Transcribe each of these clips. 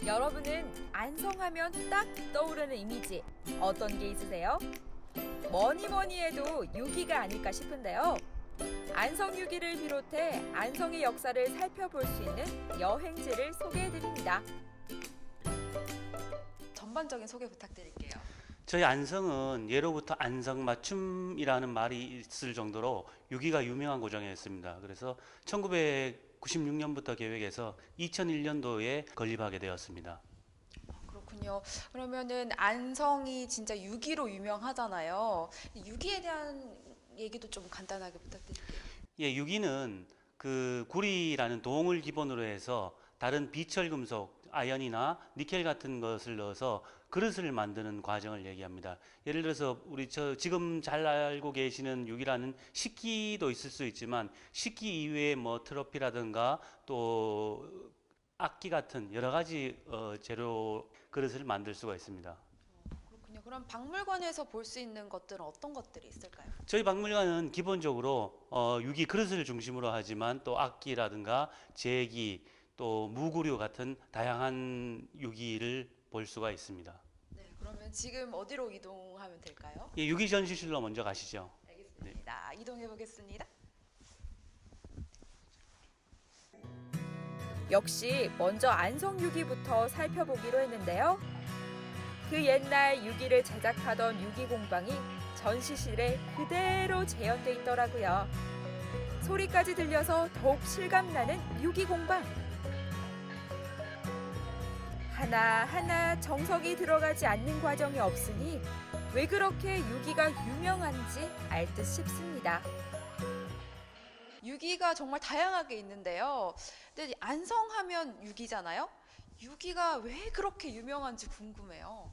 여러분은 안성하면 딱 떠오르는 이미지 어떤 게 있으세요? 뭐니 뭐니 해도 유기가 아닐까 싶은데요. 안성 유기를 비롯해 안성의 역사를 살펴볼 수 있는 여행지를 소개해드립니다. 전반적인 소개 부탁드릴게요. 저희 안성은 예로부터 안성맞춤이라는 말이 있을 정도로 유기가 유명한 고장이었습니다. 그래서 1996년부터 계획해서 2001년도에 건립하게 되었습니다. 그렇군요. 그러면은 안성이 진짜 유기로 유명하잖아요. 유기에 대한 얘기도 좀 간단하게 부탁드릴게요. 예, 유기는 그 구리라는 동을 기본으로 해서 다른 비철 금속, 아연이나 니켈 같은 것을 넣어서 그릇을 만드는 과정을 얘기합니다. 예를 들어서 우리 지금 잘 알고 계시는 유기라는 식기도 있을 수 있지만 식기 이외에 뭐 트로피라든가 또 악기 같은 여러 가지 재료 그릇을 만들 수가 있습니다. 그렇군요. 그럼 박물관에서 볼 수 있는 것들은 어떤 것들이 있을까요? 저희 박물관은 기본적으로 유기 그릇을 중심으로 하지만 또 악기라든가 제기 또 무구류 같은 다양한 유기를 볼 수가 있습니다. 네, 그러면 지금 어디로 이동하면 될까요? 예, 유기 전시실로 먼저 가시죠. 알겠습니다. 이동해 보겠습니다. 역시 먼저 안성 유기부터 살펴보기로 했는데요. 그 옛날 유기를 제작하던 유기 공방이 전시실에 그대로 재현돼 있더라고요. 소리까지 들려서 더욱 실감나는 유기 공방. 하나하나 정성이 들어가지 않는 과정이 없으니 왜 그렇게 유기가 유명한지 알 듯 싶습니다. 유기가 정말 다양하게 있는데요. 근데 안성하면 유기잖아요. 유기가 왜 그렇게 유명한지 궁금해요.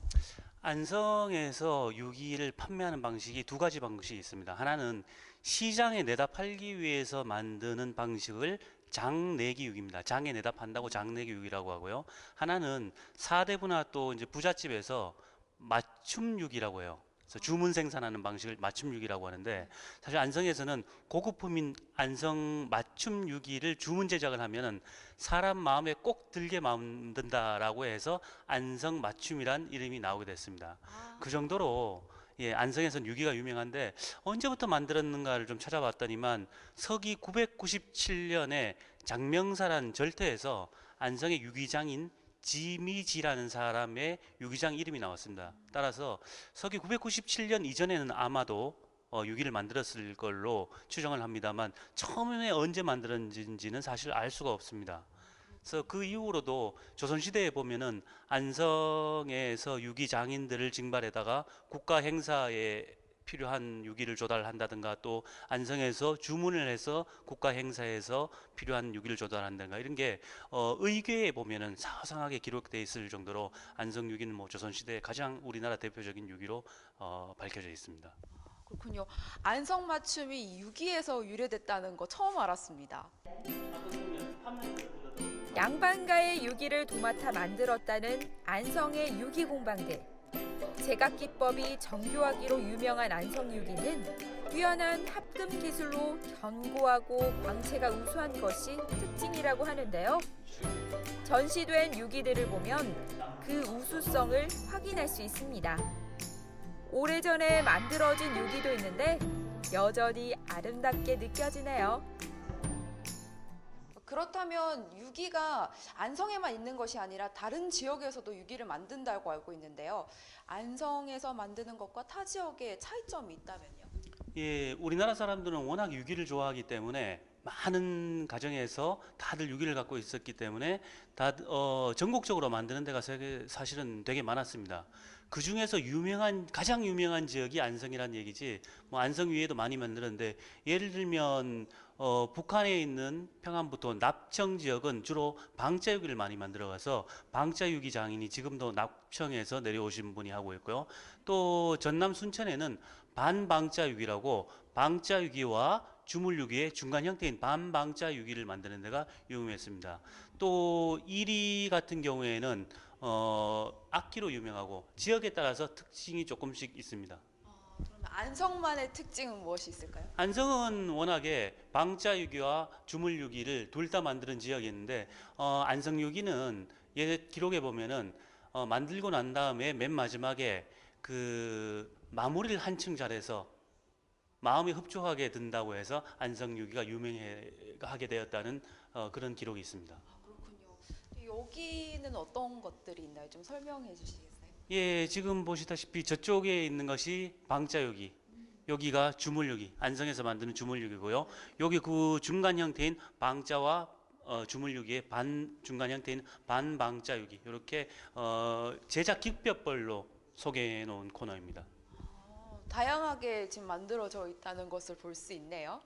안성에서 유기를 판매하는 방식이 두 가지 방식이 있습니다. 하나는 시장에 내다 팔기 위해서 만드는 방식을 장내기 유기입니다. 장에 내다 판다고 장내기 유기라고 하고요. 하나는 사대부나 또 이제 부잣집에서 맞춤 유기라고 해요. 그래서 주문 생산하는 방식을 맞춤 유기라고 하는데 사실 안성에서는 고급품인 안성 맞춤 유기를 주문 제작을 하면은 사람 마음에 꼭 들게 만든다라고 해서 안성 맞춤이란 이름이 나오게 됐습니다. 그 정도로 예, 안성에서는 유기가 유명한데 언제부터 만들었는가를 좀 찾아봤더니만 서기 997년에 장명사란 절터에서 안성의 유기장인 지미지라는 사람의 유기장 이름이 나왔습니다. 따라서 서기 997년 이전에는 아마도 유기를 만들었을 걸로 추정을 합니다만 처음에 언제 만들었는지는 사실 알 수가 없습니다. 그래서 그 이후로도 조선시대에 보면은 안성에서 유기 장인들을 징발에다가 국가 행사에 필요한 유기를 조달한다든가 또 안성에서 주문을 해서 국가 행사에서 필요한 유기를 조달한다든가 이런 게 의궤에 보면은 사상하게 기록되어 있을 정도로 안성 유기는 뭐 조선시대의 가장 우리나라 대표적인 유기로 밝혀져 있습니다. 그렇군요. 안성 맞춤이 유기에서 유래됐다는 거 처음 알았습니다. 양반가의 유기를 도맡아 만들었다는 안성의 유기 공방들. 제각 기법이 정교하기로 유명한 안성 유기는 뛰어난 합금 기술로 견고하고 광채가 우수한 것이 특징이라고 하는데요. 전시된 유기들을 보면 그 우수성을 확인할 수 있습니다. 오래전에 만들어진 유기도 있는데 여전히 아름답게 느껴지네요. 그렇다면 유기가 안성에만 있는 것이 아니라 다른 지역에서도 유기를 만든다고 알고 있는데요. 안성에서 만드는 것과 타 지역의 차이점이 있다면요? 예, 우리나라 사람들은 워낙 유기를 좋아하기 때문에 많은 가정에서 다들 유기를 갖고 있었기 때문에 전국적으로 만드는 데가 사실은 되게 많았습니다. 그 중에서 가장 유명한 지역이 안성이라는 얘기지, 뭐 안성 위에도 많이 만드는데, 예를 들면, 북한에 있는 평안부터 납청 지역은 주로 방자 유기를 많이 만들어 가서 방자 유기 장인이 지금도 납청에서 내려오신 분이 하고 있고요. 또 전남 순천에는 반방자 유기라고 방자 유기와 주물 유기의 중간 형태인 반방자 유기를 만드는 데가 유명했습니다. 또 이리 같은 경우에는 악기로 유명하고 지역에 따라서 특징이 조금씩 있습니다. 그럼 그러면 안성만의 특징은 무엇이 있을까요? 안성은 워낙에 방자유기와 주물유기를 둘 다 만드는 지역이 있는데 안성유기는 옛 기록에 보면은 만들고 난 다음에 맨 마지막에 그 마무리를 한층 잘해서 마음이 흡족하게 든다고 해서 안성유기가 유명하게 되었다는 그런 기록이 있습니다. 아, 그렇군요. 여기는 어떤 것들이 있나요? 좀 설명해 주시겠어요? 예, 지금 보시다시피 저쪽에 있는 것이 방자유기, 여기가 주물유기, 안성에서 만드는 주물유기고요. 여기 그 중간 형태인 방자와 주물유기의 중간 형태인 반방자유기, 이렇게 제작 기법별로 소개해 놓은 코너입니다. 다양하게 지금 만들어져 있다는 것을 볼 수 있네요.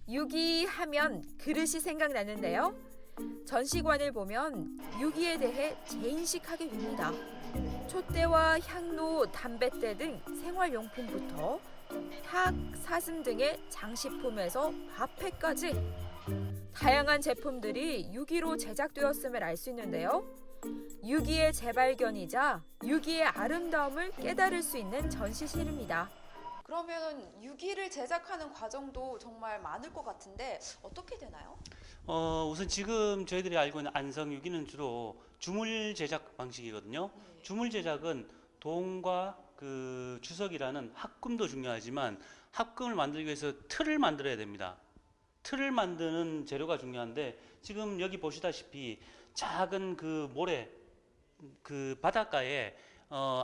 유기하면 그릇이 생각나는데요. 전시관을 보면 유기에 대해 재인식하게 됩니다. 촛대와 향로, 담뱃대 등 생활용품부터 탁, 사슴 등의 장식품에서 화폐까지 다양한 제품들이 유기로 제작되었음을 알 수 있는데요. 유기의 재발견이자 유기의 아름다움을 깨달을 수 있는 전시실입니다. 그러면 유기를 제작하는 과정도 정말 많을 것 같은데 어떻게 되나요? 우선 지금 저희들이 알고 있는 안성유기는 주로 주물 제작 방식이거든요. 네. 주물 제작은 동과 그 주석이라는 합금도 중요하지만 합금을 만들기 위해서 틀을 만들어야 됩니다. 틀을 만드는 재료가 중요한데 지금 여기 보시다시피 작은 그 모래, 그 바닷가에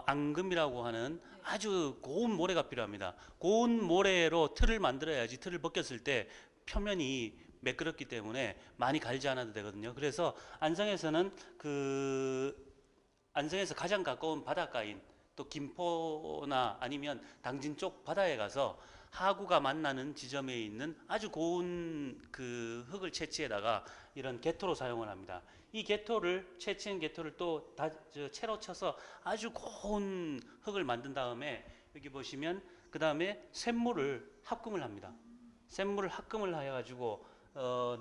앙금이라고 하는 아주 고운 모래가 필요합니다. 고운 모래로 틀을 만들어야지 틀을 벗겼을 때 표면이 매끄럽기 때문에 많이 갈지 않아도 되거든요. 그래서 안성에서는 안성에서 가장 가까운 바닷가인 또 김포나 아니면 당진 쪽 바다에 가서 하구가 만나는 지점에 있는 아주 고운 그 흙을 채취에다가 이런 개토로 사용을 합니다. 이 채취한 개토를 또 채로 쳐서 아주 고운 흙을 만든 다음에 여기 보시면 그 다음에 샘물을 합금을 합니다. 샘물을 합금을 해가지고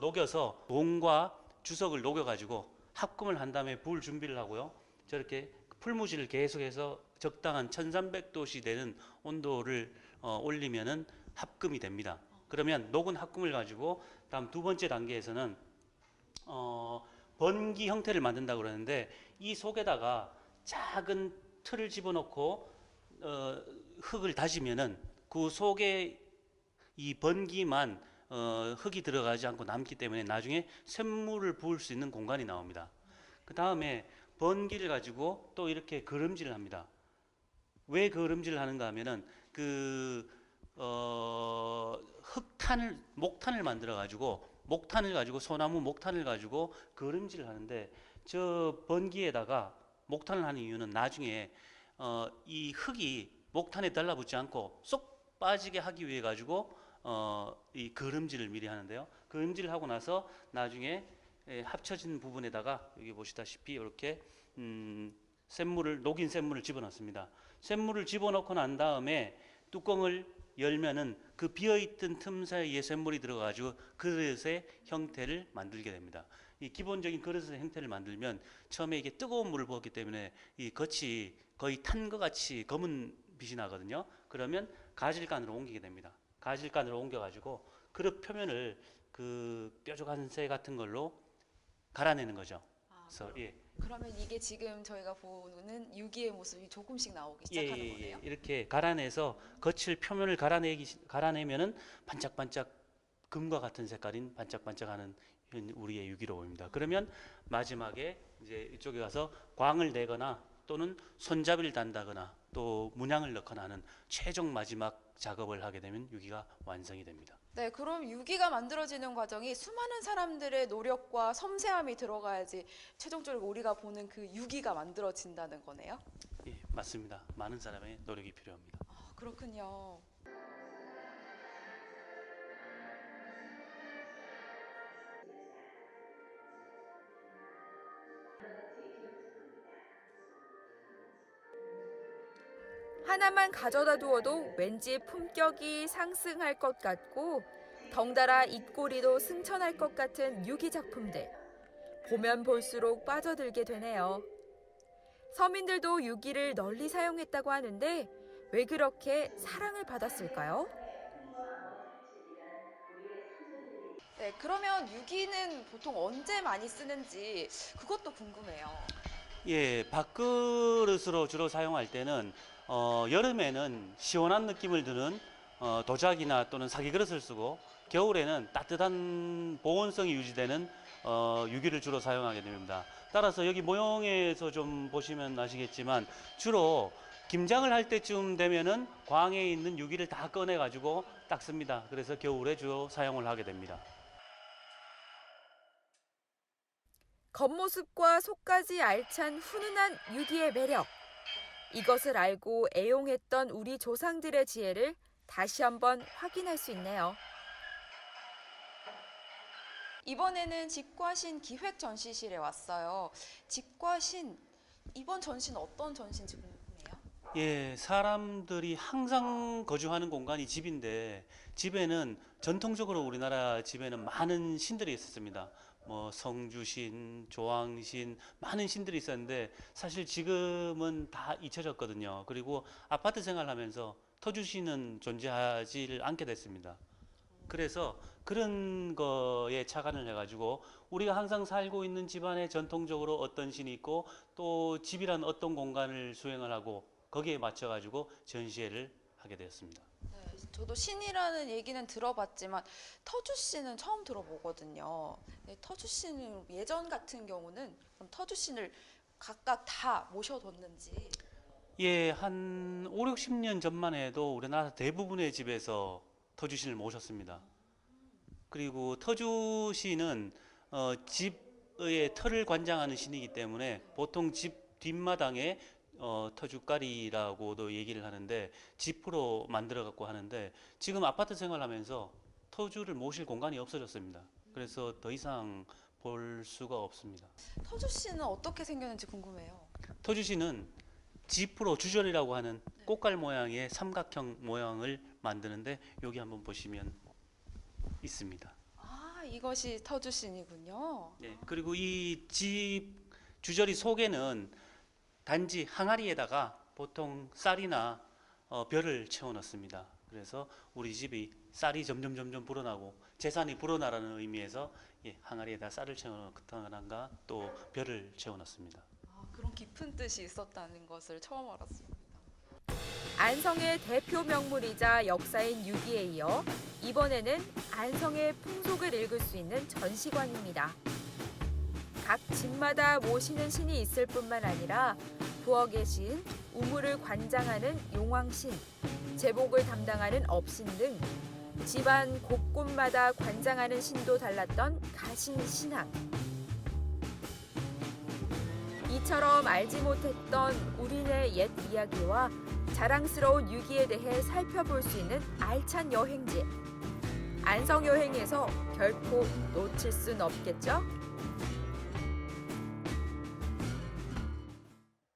녹여서 동과 주석을 녹여가지고 합금을 한 다음에 부을 준비를 하고요. 저렇게 풀무질을 계속해서 적당한 1300도씨 되는 온도를 올리면은 합금이 됩니다. 그러면 녹은 합금을 가지고 다음 두 번째 단계에서는 번기 형태를 만든다고 그러는데 이 속에다가 작은 틀을 집어넣고 흙을 다지면은 그 속에 이 번기만 흙이 들어가지 않고 남기 때문에 나중에 샘물을 부을 수 있는 공간이 나옵니다. 그 다음에 번기를 가지고 또 이렇게 거름질을 합니다. 왜 거름질을 하는가 하면은 목탄을 만들어 가지고 소나무 목탄을 가지고 거름질을 하는데 저 번기에다가 목탄을 하는 이유는 나중에 이 흙이 목탄에 달라붙지 않고 쏙 빠지게 하기 위해 가지고 이 거름질을 미리 하는데요. 거름질을 하고 나서 나중에 합쳐진 부분에다가 여기 보시다시피 이렇게 녹인 샘물을 집어넣습니다. 샘물을 집어넣고 난 다음에 뚜껑을 열면은 그 비어있던 틈 사이에 샘물이 들어가지고 그릇의 형태를 만들게 됩니다. 이 기본적인 그릇의 형태를 만들면 처음에 이게 뜨거운 물을 부었기 때문에 이 겉이 거의 탄 것 같이 검은 빛이 나거든요. 그러면 가질간으로 옮기게 됩니다. 가질간으로 옮겨가지고 그릇 표면을 그 뾰족한 쇠 같은 걸로 갈아내는 거죠. 그래서 그러면 이게 지금 저희가 보는 유기의 모습이 조금씩 나오기 시작하는 거네요. 이렇게 갈아내서 표면을 갈아내면은 반짝반짝 금과 같은 색깔인 반짝반짝하는 우리의 유기로 보입니다. 그러면 마지막에 이제 이쪽에 가서 광을 내거나 또는 손잡이를 단다거나 또 문양을 넣거나 하는 최종 마지막 작업을 하게 되면 유기가 완성이 됩니다. 네, 그럼 유기가 만들어지는 과정이 수많은 사람들의 노력과 섬세함이 들어가야지 최종적으로 우리가 보는 그 유기가 만들어진다는 거네요. 예, 맞습니다. 많은 사람의 노력이 필요합니다. 아, 그렇군요. 하나만 가져다 두어도 왠지 품격이 상승할 것 같고 덩달아 입꼬리도 승천할 것 같은 유기 작품들. 보면 볼수록 빠져들게 되네요. 서민들도 유기를 널리 사용했다고 하는데 왜 그렇게 사랑을 받았을까요? 네, 그러면 유기는 보통 언제 많이 쓰는지 그것도 궁금해요. 예, 밥그릇으로 주로 사용할 때는 여름에는 시원한 느낌을 드는 도자기나 또는 사기그릇을 쓰고 겨울에는 따뜻한 보온성이 유지되는 유기를 주로 사용하게 됩니다. 따라서 여기 모형에서 좀 보시면 아시겠지만 주로 김장을 할 때쯤 되면은 광에 있는 유기를 다 꺼내 가지고 닦습니다. 그래서 겨울에 주로 사용을 하게 됩니다. 겉모습과 속까지 알찬 훈훈한 유기의 매력. 이것을 알고 애용했던 우리 조상들의 지혜를 다시 한번 확인할 수 있네요. 이번에는 직과신 기획 전시실에 왔어요. 직과신 이번 전시는 어떤 전시인지 궁금해요. 예, 사람들이 항상 거주하는 공간이 집인데 집에는 전통적으로 우리나라 집에는 많은 신들이 있었습니다. 뭐 성주신, 조왕신 많은 신들이 있었는데 사실 지금은 다 잊혀졌거든요. 그리고 아파트 생활하면서 터주신은 존재하지 않게 됐습니다. 그래서 그런 거에 착안을 해가지고 우리가 항상 살고 있는 집안에 전통적으로 어떤 신이 있고 또 집이란 어떤 공간을 수행을 하고 거기에 맞춰가지고 전시회를 하게 되었습니다. 네, 저도 신이라는 얘기는 들어봤지만 터주신은 처음 들어보거든요. 네, 터주신은 예전 같은 경우는 그럼 터주신을 각각 다 모셔뒀는지. 예, 한 5, 60년 전만 해도 우리나라 대부분의 집에서 터주신을 모셨습니다. 그리고 터주신은 집의 터를 관장하는 신이기 때문에 보통 집 뒷마당에 터주까리라고도 얘기를 하는데 지프로 만들어 갖고 하는데 지금 아파트 생활하면서 터주를 모실 공간이 없어졌습니다. 그래서 더 이상 볼 수가 없습니다. 터주신은 어떻게 생겼는지 궁금해요. 터주신은 지프로 주절이라고 하는 꽃갈 모양의 삼각형 모양을 만드는데 여기 한번 보시면 있습니다. 아, 이것이 터주신이군요. 네, 그리고 이 집 주저리 속에는 단지 항아리에다가 보통 쌀이나 벼를 채워 넣습니다. 그래서 우리 집이 쌀이 점점 불어나고 재산이 불어나라는 의미에서 항아리에다 쌀을 채워 넣거나 또 벼를 채워 넣습니다. 아, 그런 깊은 뜻이 있었다는 것을 처음 알았습니다. 안성의 대표 명물이자 역사인 유기에 이어 이번에는 안성의 풍속을 읽을 수 있는 전시관입니다. 각 집마다 모시는 신이 있을 뿐만 아니라 부엌의 신, 우물을 관장하는 용왕신, 제복을 담당하는 업신 등 집안 곳곳마다 관장하는 신도 달랐던 가신신앙. 이처럼 알지 못했던 우리네 옛 이야기와 자랑스러운 유기에 대해 살펴볼 수 있는 알찬 여행지. 안성 여행에서 결코 놓칠 순 없겠죠?